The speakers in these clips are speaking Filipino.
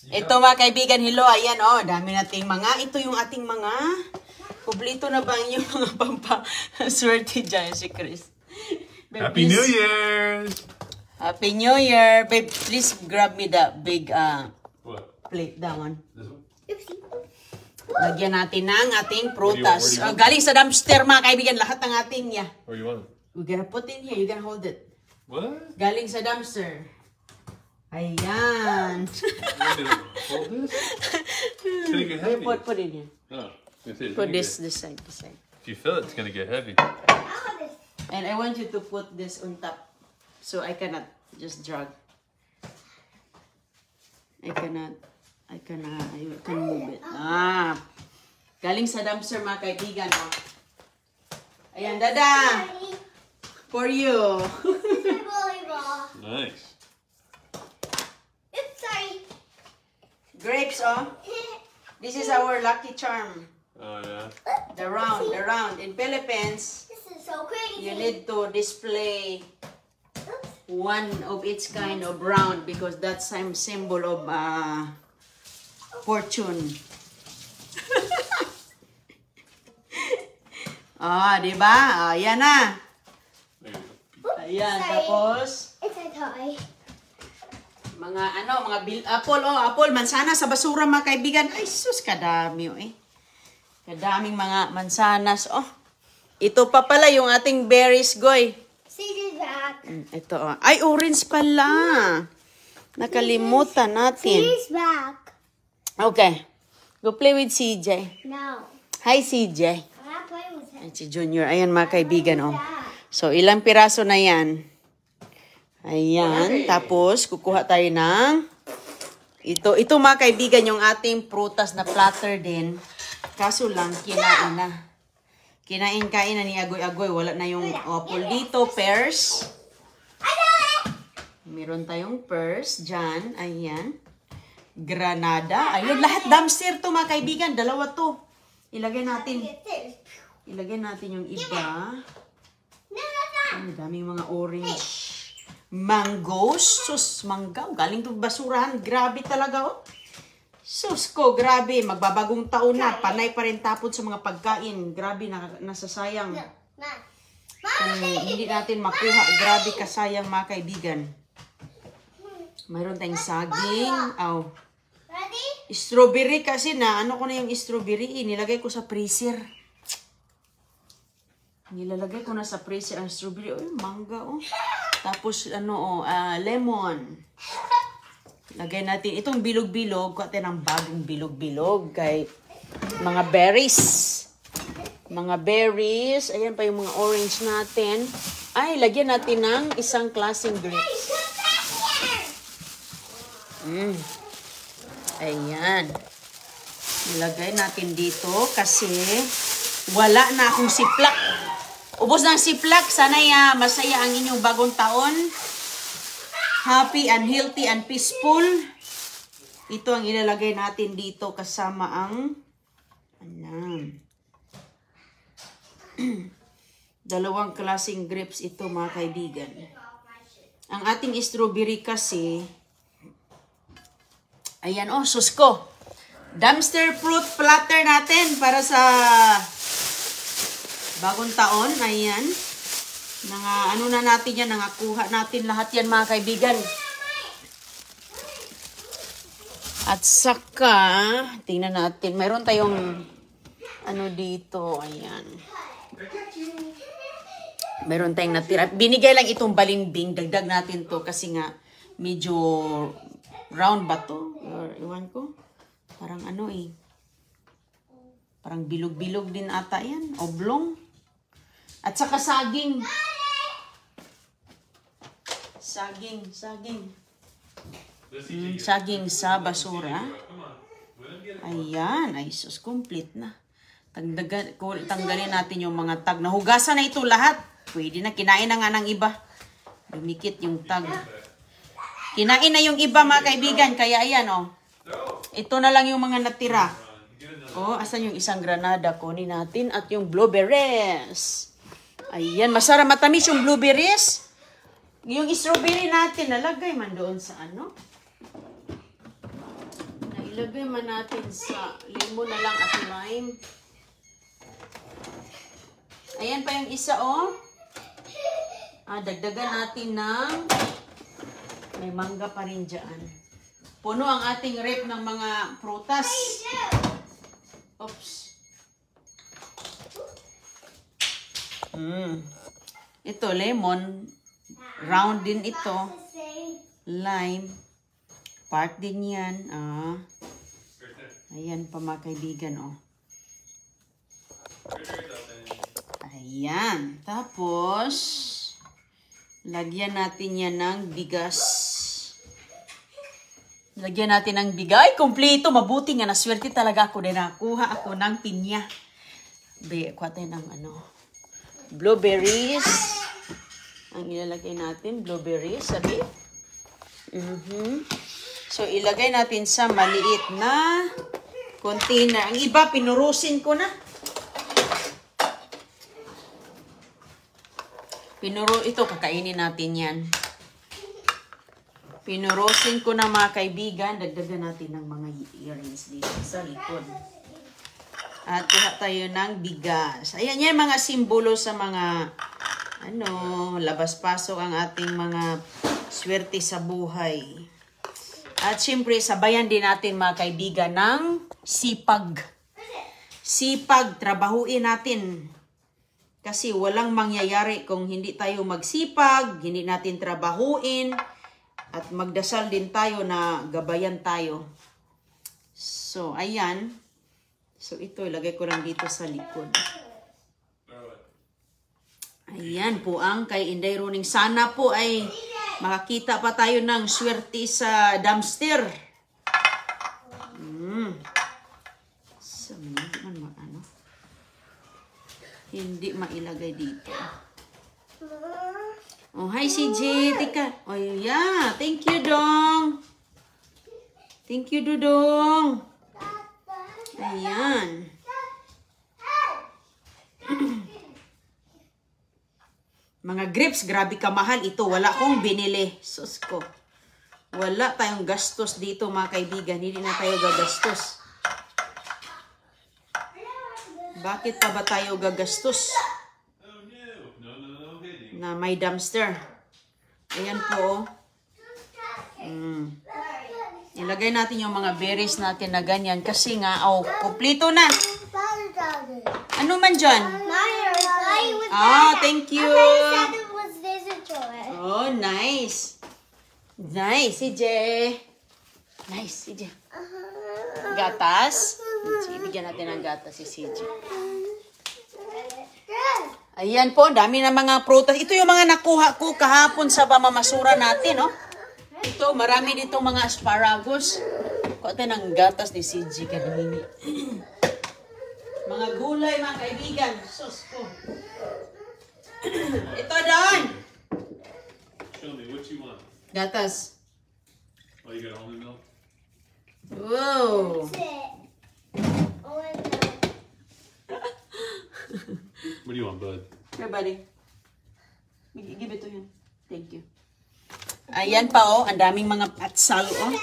Ito mga kaibigan, hello, ayan oh, dami nating mga, ito yung ating mga, kublito na ba yung mga pampaswerte dyan si Chris? Babe, Happy New Year! Happy New Year! Babe, please grab me the big What? plate, that one. This one? Lagyan natin ng ating prutas. Galing sa dumpster mga kaibigan, lahat ng ating, yeah. Where you want it? We're gonna put in here, you're gonna hold it. What? Galing sa dumpster. Ayan. Hold this? It's gonna get heavy. Put in here. Oh, it's Put gonna this get- side, this side. If you fill it, it's gonna get heavy. And I want you to put this on top. So I cannot just drag. I can move it. Ah. Galing sa dumpster mga kaibigan. Oh. Ayan, dada. For you. Nice. Oops, sorry. Grapes, oh. This is our lucky charm. Oh yeah. The round. In Philippines, This is so crazy. you need to display one of its kind of round because that's some symbol of fortune. Di ba? Ayan na. There you go. Ayan, Sorry. tapos It's a toy. mga apple, mansana sa basura mga kaibigan. Ay, sus, kadami eh. Kadaming mga mansanas. Oh, ito pa pala yung ating berries, Goy. CJ's back. Ito, oh. Ay, orange pala. Nakalimutan natin. CJ's back. Okay. Go play with CJ. No. Hi, CJ. I'm not playing with him. Ay, si Junior. Ayan, mga kaibigan, oh. Dad. So, ilang piraso na yan? Ayan. Tapos, kukuha tayo ng ito. Ito, mga kaibigan, yung ating prutas na platter din. Kaso lang, kinain na. Kinain-kain na ni Agoy-Agoy. Wala na yung apple dito. Pears. Meron tayong pears dyan. Ayan. Granada. Ayun, lahat dumpster to, mga kaibigan. Dalawa to. Ilagay natin. Get this. Ilagay natin yung iba. No, that's not. Ay, daming mga orange. Mangoes. Sus, mangga. Galing to basurahan. Grabe talaga, oh. Sus ko, grabe. Magbabagong taon na. Panay pa rin tapon sa mga pagkain. Grabe, nasasayang. No, not. Kung hindi natin makuha, grabe kasayang mga kaibigan. Mayroon tayong saging. Oh. Ready? Strawberry kasi na. Ano ko na yung strawberry? Nilagay ko sa freezer. Nilalagay ko na sa freezer ang strawberry. Oh, mangga, oh. Tapos, lemon. Lagay natin itong bilog-bilog. Kuha tayo ng bagong bilog-bilog. Kay mga berries. Mga berries. Ayan pa yung mga orange natin. Ay, lagyan natin ng isang klaseng grapes. Ayan. Ilagay natin dito kasi wala na akong siplak. Ubos ng siplak. Sana masaya ang inyong bagong taon. Happy and healthy and peaceful. Ito ang ilalagay natin dito kasama ang dalawang klaseng grapes ito mga kaibigan. Ang ating strawberry kasi, ayan oh, susko. Dumpster fruit platter natin para sa bagong taon. Ayan. Ano na natin yan, nangakuha natin lahat yan mga kaibigan. At saka, tingnan natin, mayroon tayong ano dito, ayan. Mayroon tayong natira. Binigay lang itong balimbing, dagdag natin to kasi nga medyo round ba to? Or, iwan ko. Parang ano eh. Parang bilog-bilog din ata yan. Oblong. At saka saging. Saging. Saging sa basura. Ayan. Ay, sus, complete na. Tanggalin natin yung mga tag. Nahugasan na ito lahat. Pwede na. Kinain na nga ng iba. Dumikit yung tag. Kinain na yung iba mga kaibigan. Kaya ayan oh. Ito na lang yung mga natira. Oh, asan yung isang granada? Kunin natin. At yung blueberries. Ayan. Masarap matamis yung blueberries. Yung strawberry natin, nalagay man doon sa ano? Ilagay man natin sa lemon na lang at lime. Ayan pa yung isa, oh. Dagdagan natin ng may mangga pa rin dyan. Puno ang ating rep ng mga prutas. Oops. Ito, lemon. Round din ito. Lime. Part din yan. Ayan pa mga kaibigan, oh. Ayan. Tapos, lagyan natin yan ng bigas. Lagyan natin ng bigas. Ay, kompleto. Mabuti nga. Naswerte talaga ako. Nakuha ako ng pinya. Kuha tayo ng blueberries. Ang ilalagay natin, blueberries. Sabi? So, ilagay natin sa maliit na container. Ang iba, pinurusin ko na. Ito, kakainin natin yan. Pinurusin ko na mga kaibigan. Dagdagan natin ng mga earrings dito sa likod. At kuha tayo ng bigas. Ayan yan mga simbolo sa mga labas-pasok ang ating mga swerte sa buhay. At syempre, sabayan din natin mga kaibigan ng sipag. Sipag, trabahuin natin. Kasi walang mangyayari kung hindi tayo magsipag, hindi natin trabahuin, at magdasal din tayo na gabayan tayo. So, ayan. So, ito, ilagay ko lang dito sa likod. Ayan po ang kay Inday Roning. Sana po ay makakita pa tayo ng swerte sa dumpster. So, hindi mailagay dito. Oh, hi CJ. Tika. Oh, yeah. Thank you, Dong. Thank you, Dudong. Ayan. Mga grapes, grabe kamahal ito. Wala kong binili. Sus ko. Wala tayong gastos dito, mga kaibigan. Hindi na tayo gagastos. Bakit pa ba tayo gagastos? Na may dumpster. Ayan po. Ilagay natin yung mga berries natin na ganyan. Kasi nga, kumpleto na. Ano man dyan? Thank you. Oh, nice. Nice, CJ. Nice, CJ. Gatas. Bigyan natin ng gatas si CJ. Ayan po, dami na mga prutas. Ito yung mga nakuha ko kahapon sa pamamasura natin, no? Ito, marami dito mga asparagus. Kuha tayo ng gatas ni CJ kanini. Mga gulay, mga kaibigan. Sus ko. Ito doon. Show me, what you want? Gatas. Oh, you got almond milk? Wow. What do you want, bud? Here, buddy. Give it to him. Thank you. Ayan pa, oh. Ang daming mga patsal, oh.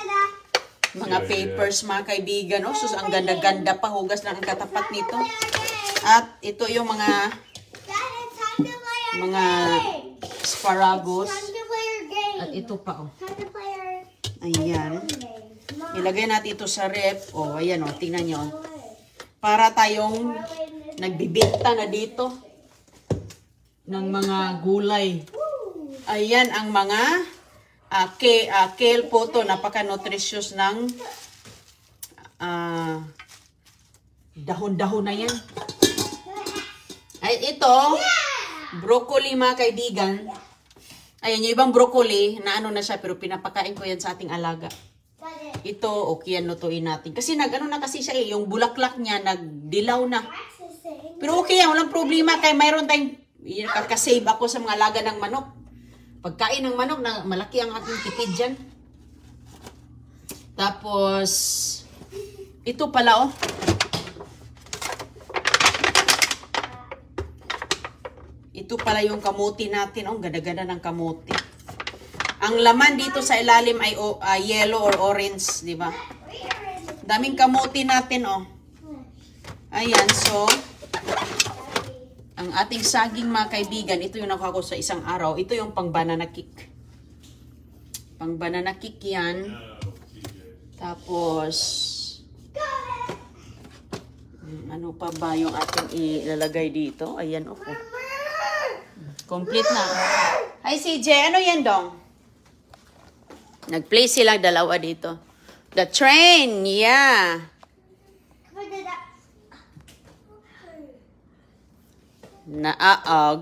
Mga papers, mga kaibigan, oh. Sus, ang ganda-ganda pa. Hugas lang ang katapat nito. At ito yung mga asparagus. At ito pa, oh. Ayan. Ilagay natin ito sa ref. Oh, ayan, oh. Tingnan nyo. Para tayong nagbibenta na dito ng mga gulay. Ayan ang mga kale po to. Napaka-nutritious ng dahon-dahon na yan. Ay, ito, broccoli mga kaibigan. Ayan, yung ibang broccoli, na ano na siya, pero pinapakain ko yan sa ating alaga. Ito, okay yan, lutuin natin. Kasi nag-ano na kasi siya yung bulaklak niya, nagdilaw na. Pero okay yan, walang problema. Kaya mayroon tayong, kakasave ako sa mga alaga ng manok. Pagkain ng manok, na malaki ang aking tipid dyan. Tapos, ito pala, oh. Ito pala yung kamuti natin. Oh, ganda-ganda ng kamuti. Ang laman dito sa ilalim ay yellow or orange, di ba? Daming kamote natin, oh. Ayan, so, ang ating saging mga kaibigan, ito yung nakuha ko sa isang araw. Ito yung pang banana cake. Pang banana cake yan. Tapos, ano pa ba yung ating ilalagay dito? Ayan, okay. Complete na. Hi, CJ. Ano yan, Dong? Nag-play sila dalawa dito. The train, yeah.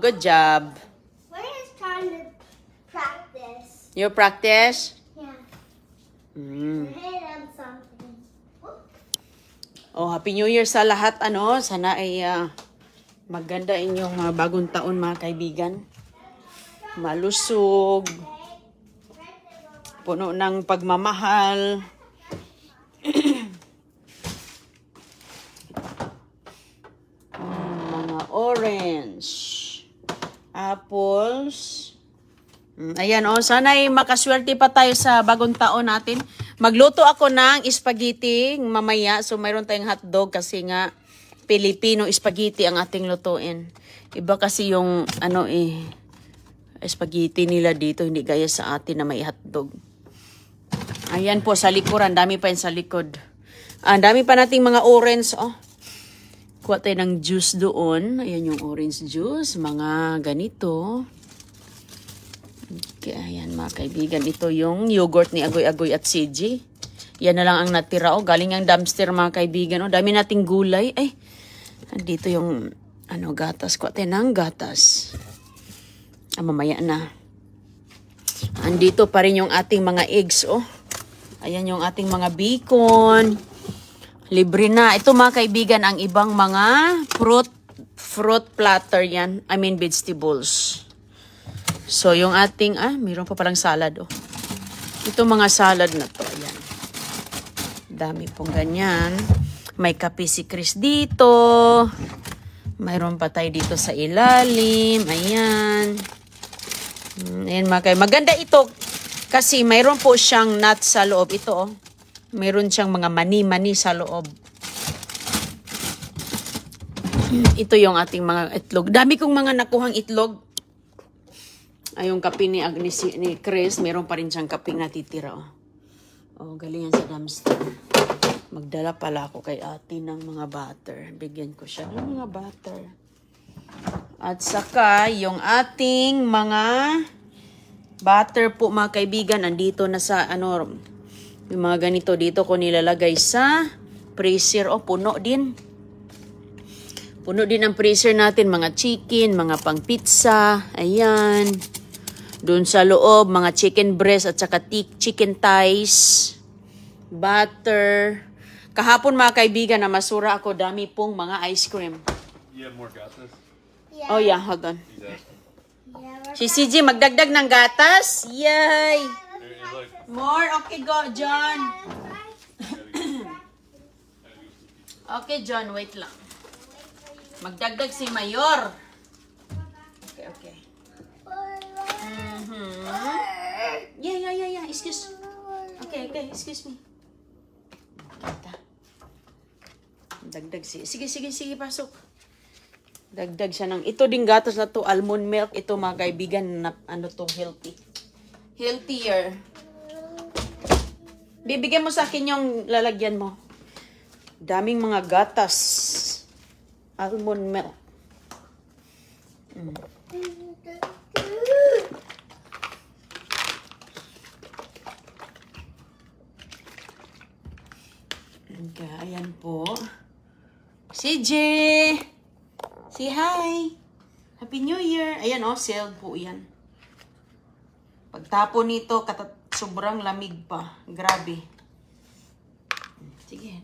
Good job. We're just trying to practice. You practice? Yeah. Mm. Hit on something. Oh, Happy New Year sa lahat, ano. Sana ay maganda inyong bagong taon, mga kaibigan. Malusog. Puno ng pagmamahal. Mga orange. Apples. Ayan, oh. Sana ay makaswerte pa tayo sa bagong taon natin. Magluto ako ng spaghetti mamaya. So, mayroon tayong hotdog kasi nga Filipino spaghetti ang ating lutuin. Iba kasi yung spaghetti nila dito. Hindi gaya sa atin na may hotdog. Ayan po sa likuran. Dami pa yun sa likod. Ang dami pa nating mga orange. Oh. Kuha tayo ng juice doon. Ayan yung orange juice. Mga ganito. Okay, ayan mga kaibigan. Ito yung yogurt ni Agoy-Agoy at CJ. Yan na lang ang natira. Oh, galing ang dumpster mga kaibigan. Oh, dami nating gulay. Ay, dito yung gatas. Kuha tayo ng gatas. Mamaya na. Andito pa rin yung ating mga eggs. Oh. Ayan yung ating mga bacon. Libre na. Ito mga kaibigan, ang ibang mga fruit platter yan. I mean vegetables. So, yung ating, mayroon pa palang salad, oh. Ito mga salad na to, ayan. Dami pong ganyan. May kape si Chris dito. Mayroon pa tayo dito sa ilalim. Ayan. Ayan mga kaibigan. Maganda ito kasi mayroon po siyang nuts sa loob. Ito, oh. Mayroon siyang mga mani-mani sa loob. Ito yung ating mga itlog. Dami kong mga nakuhang itlog. Ay, yung kape ni Chris, meron pa rin siyang kape natitira. Oh, galing yan sa dumpster. Magdala pala ako kay ate ng mga butter. Bigyan ko siya ng mga butter. At saka, yung ating mga butter po, mga kaibigan, andito na sa, yung mga ganito, dito ko nilalagay sa freezer. Oh, puno din. Puno din ang freezer natin, mga chicken, mga pang pizza. Ayan. Doon sa loob, mga chicken breast at saka chicken thighs, butter. Kahapon mga kaibigan na masura ako, dami pong mga ice cream. You have more gatas? Yeah. Oh yeah, hold on. He's asking. Yeah, Si CJ magdagdag ng gatas. Yay! Here, look. More? Okay, go, John. Okay, John, wait lang. Magdagdag si Mayor. Okay, okay. Yeah. Excuse. Okay, excuse me. Kita. Dagdag si. Sige, pasok. Dagdag siya ng, ito ding gatas na to, almond milk. Ito mga kaibigan, na, healthy. Healthier. Bibigyan mo sa akin yung lalagyan mo. Daming mga gatas. Almond milk. Okay, ayan po. CJ! Say hi! Happy New Year! Ayan oh, sealed po yan. Pagtapon nito, sobrang lamig pa. Grabe. Sige.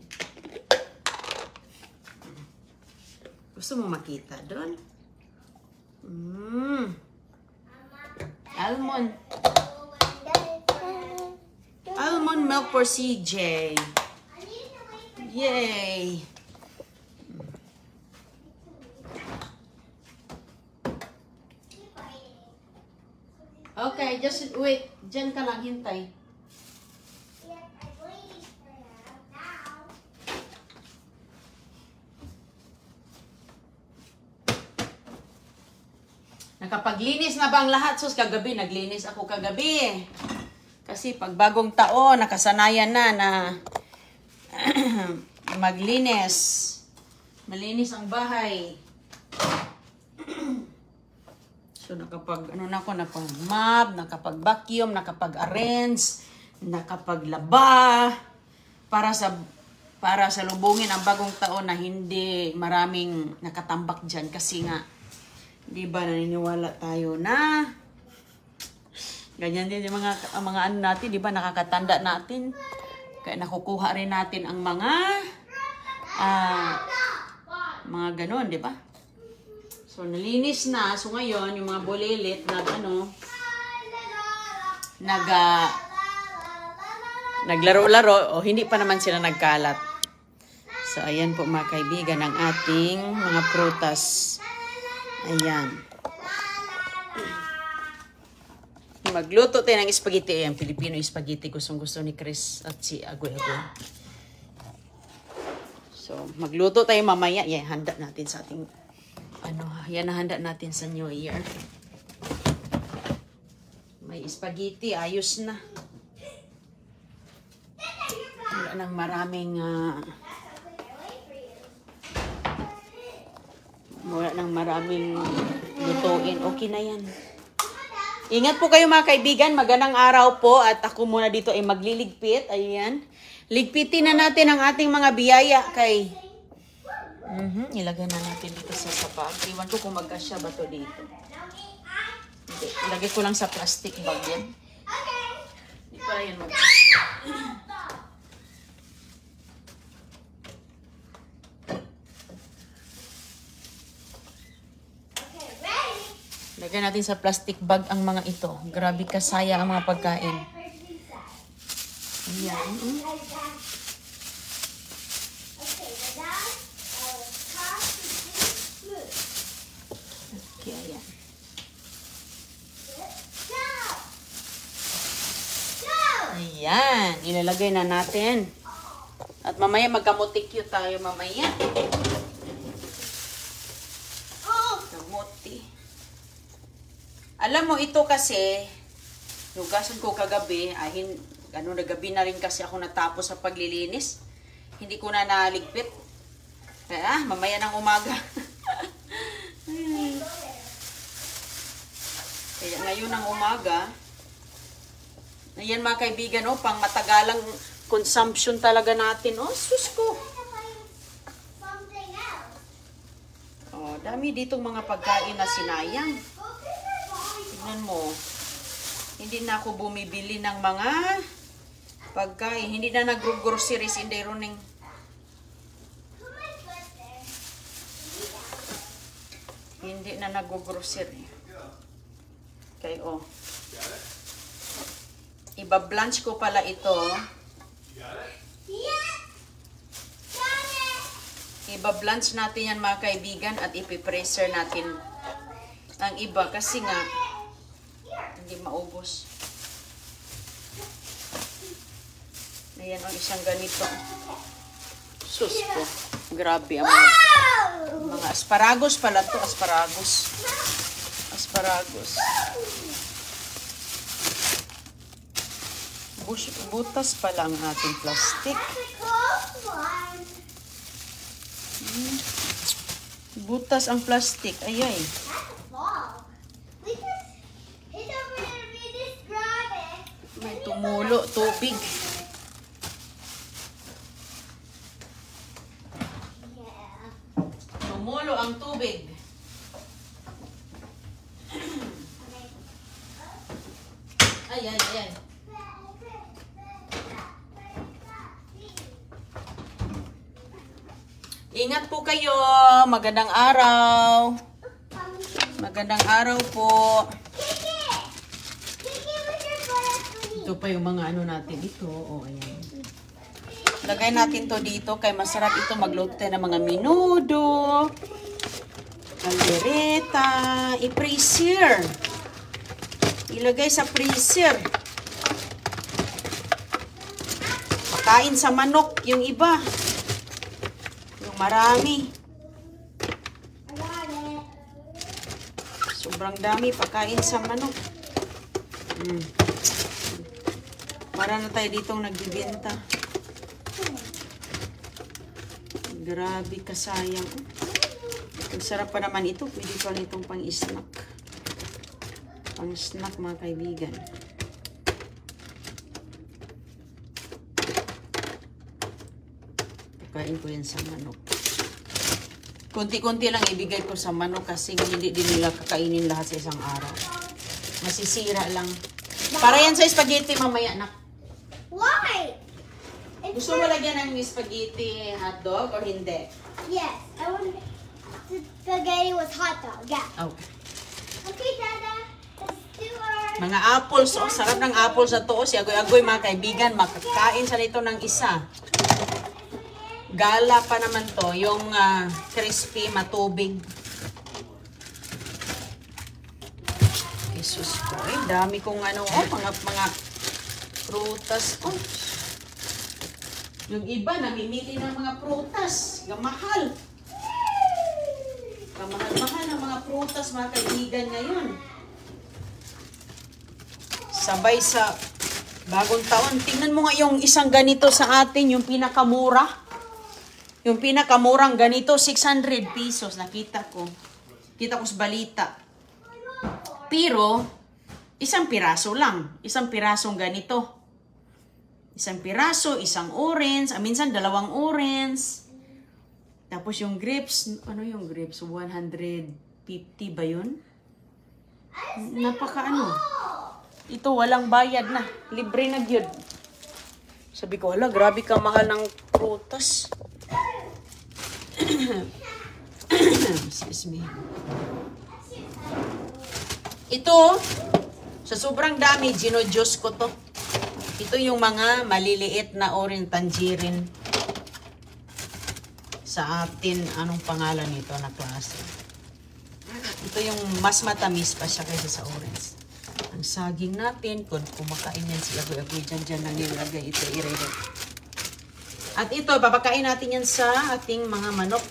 Gusto mo makita doon? Almond. Almond milk for CJ. Yay! Okay, just wait. Diyan ka lang, hintay. Nakapaglinis na ba ang lahat? Sus, kagabi, naglinis ako kagabi. Kasi pag bagong taon, nakasanayan na maglinis. Malinis ang bahay. So, nakapag-mop, nakapag-vacuum, nakapag-arrange, nakapaglaba para sa lubungin ang bagong taon na hindi maraming nakatambak dyan kasi nga di ba naniniwala tayo na ganyan din yung mga ano natin, di ba nakakatanda natin kaya nakukuha rin natin ang mga ganon, di ba? So nalinis na, so ngayon yung mga bulilit naglaro-laro o hindi pa naman sila nagkalat. So ayan po mga kaibigan ang ating mga prutas. Ayan. Magluto tayo ng spaghetti. Ayan, Filipino spaghetti. Gustong-gusto ni Chris at si Agoy-Agoy. So magluto tayo mamaya. Yan, handa natin sa ating yan na handa natin sa New Year. May spaghetti. Ayos na. Wala nang maraming lutuin. Okay na yan. Ingat po kayo mga kaibigan. Magandang araw po. At ako muna dito ay magliligpit. Ayan. Ligpitin na natin ang ating mga biyaya kay... Ilagay na natin dito sa sapag. Iwan ko kung magkasya ba to dito. Hindi. Ilagay ko lang sa plastic bag yan. Hindi pala yan magkasya. Lagyan natin sa plastic bag ang mga ito. Grabe kasaya ang mga pagkain. Ayan. Okay, ayan. Ayan. Ilalagay na natin. At mamaya magkamutikyo tayo mamaya. Kamuti. Alam mo, ito kasi, hugasan ko kagabi, nagabi na rin kasi ako natapos sa paglilinis. Hindi ko na naligpit. Kaya, mamaya ng umaga. Kaya ngayon ng umaga, ayan mga kaibigan, pang matagalang consumption talaga natin. Sus ko. Dami ditong mga pagkain na sinayang. Tignan mo, hindi na ako bumibili ng mga pagkain. Hindi na nag-groceries in the running. Hindi na nag-grocery. Okay, Iba-blanch ko pala ito. Iba-blanch natin yan mga kaibigan at ipipreser natin ang iba kasi nga hindi maubos. Ayan ang isang ganito. Sus po. Grabe ang mga asparagus pala to. Asparagus. Butas pala ang ating plastic. Butas ang plastic. Ayay. May tumulo, tubig. Tumulo ang tubig. Ay. Ingat po kayo. Magandang araw. Magandang araw po. Ito pa yung mga natin dito. Ayan. Lagay natin to dito kay masarap ito magluto tayo ng mga menudo, caldereta, i-freezer. Ilagay sa freezer. Pakain sa manok yung iba. Yung marami. Sobrang dami pagkain sa manok. Para na tayo ditong nagbibenta. Grabe kasayang. Ang sarap pa naman ito. Pwede pa nitong pang-snack. Pang-snack mga kaibigan. Pagkain ko yan sa manok. Kunti-kunti lang ibigay ko sa manok kasi hindi din nila kakainin lahat sa isang araw. Masisira lang. Para yan sa spaghetti mamaya, nak. Why? Gusto mo lagyan ng spaghetti hotdog or hindi? Yes, I want the spaghetti with hot dog. Yeah. Okay. Okay, Dada. Let's do our... Mga apples, oh. Sarap ng apples na to. Si Agoy-Agoy, mga kaibigan, makakain sa nito ng isa. Gala pa naman to. Yung crispy, matubig. Jesus ko. Dami kong ano, oh, mga prutas. Oh. Yung iba, namimili ng mga prutas. Gamahal. Kamahal-mahal ng mga prutas, mga kaibigan ngayon. Sabay sa bagong taon. Tingnan mo nga yung isang ganito sa atin, yung pinakamura. Yung pinakamurang ganito, 600 pesos. Nakita ko. Kita ko sa balita. Pero, isang piraso lang. Isang pirasong ganito. Isang piraso, isang orange, minsan dalawang orange. Tapos yung grapes, ano yung grapes? 150 ba yun? Napaka ano. Ito walang bayad na. Libre na gyud. Sabi ko, hala, grabe ka mahal ng prutas. Excuse me. Ito, sa sobrang dami, gino-juice ko to. Ito yung mga maliliit na orange tangerine sa atin. Anong pangalan nito na klase? Ito yung mas matamis pa siya kaysa sa orange. Ang saging natin, kung kumakain yan sila, agoy-agoy dyan na nilagay ito, i-ready. At ito, papakain natin yan sa ating mga manok.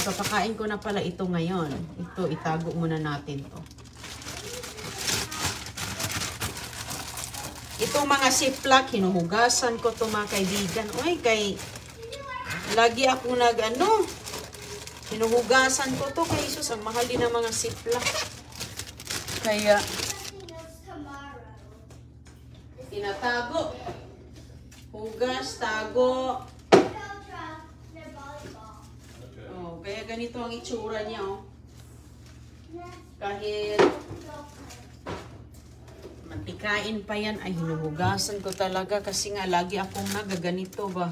Papakain ko na pala ito ngayon. Ito, itago muna natin to. Itong mga siplak, hinuhugasan ko to mga kaibigan. Uy, lagi ako hinuhugasan ko to kay Jesus. Ang mahal din ng mga siplak. Kaya, tinatago. Hugas, tago. Oh, kaya ganito ang itsura niya, oh. Kahit matikain pa yan, ay hinuhugasan ko talaga kasi nga lagi akong nagaganito ba.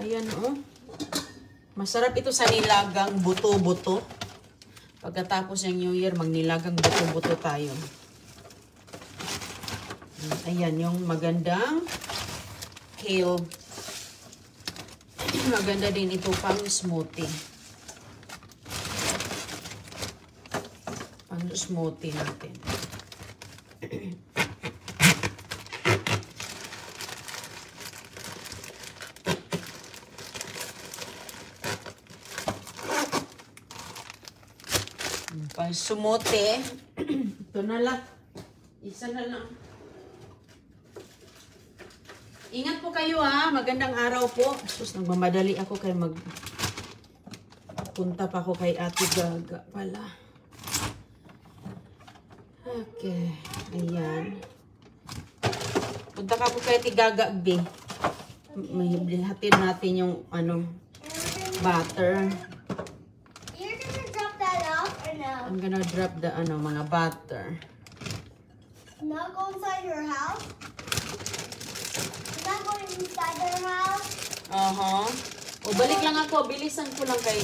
Ayan, oh. Masarap ito sa nilagang buto-buto. Pagkatapos ng New Year, magnilagang buto-buto tayo. Ayan, yung magandang kale. Maganda din ito pang smoothie. Pang smoothie natin. Pang smoothie. Ito na lang. Isa na lang. Ingat po kayo ha. Magandang araw po. Sus, nagmamadali ako kay punta pa ako kay Ate Gaga pala. Okay. Ayan. Punta ka po kay Ate Gaga, B. Hatid natin yung butter. You're gonna drop that off or no? I'm gonna drop the mga butter. Not go inside your house? Not going inside their house? O balik lang ako. Bilisan ko lang kay...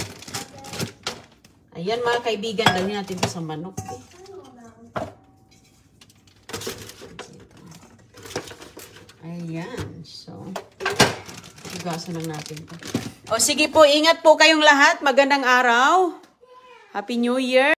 Ayan mga kaibigan. Dali natin ito sa manok. Ayan. So, hugasan lang natin ito. O sige po. Ingat po kayong lahat. Magandang araw. Happy New Year.